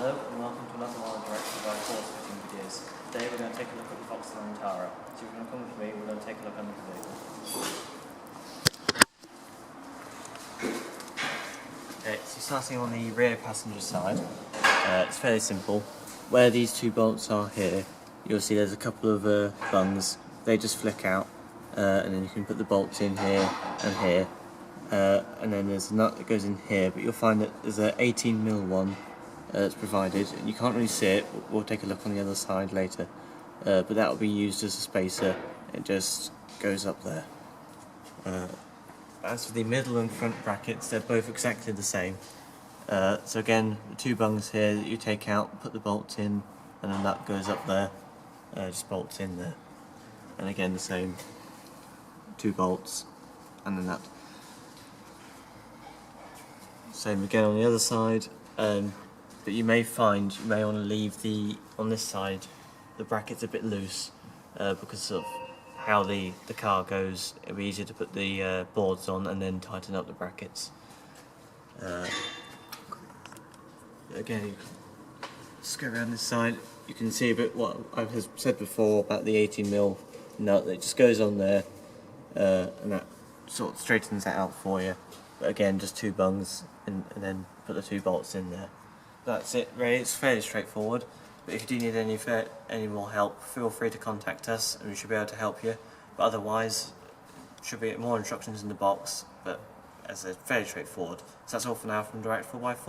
Hello and welcome to another one of Direct by Force fitting videos. Today we're going to take a look at the Vauxhall Antara. So if you're going to come with me, we're going to take a look under the vehicle. Okay, so starting on the rear passenger side, it's fairly simple. Where these two bolts are here, you'll see there's a couple of bungs. They just flick out, and then you can put the bolts in here and here. And then there's a nut that goes in here, but you'll find that there's an 18mm one that's provided, and you can't really see it, but we'll take a look on the other side later. But that will be used as a spacer. It just goes up there. As for the middle and front brackets, they're both exactly the same. So again, the two bungs here that you take out, put the bolts in, and then that goes up there, just bolts in there. And again the same, two bolts, and then that. Same again on the other side, but you may want to leave on this side, the brackets a bit loose, because of how the car goes. It'll be easier to put the boards on and then tighten up the brackets. Again, you just go around this side, you can see a bit what I've said before about the 18mm nut that just goes on there, and that sort of straightens that out for you. But again, just two bungs and then put the two bolts in there. That's it really, it's fairly straightforward. But if you do need any more help, feel free to contact us and we should be able to help you. But otherwise, should be more instructions in the box, but as I said, fairly straightforward. So that's all for now from Direct 4x4.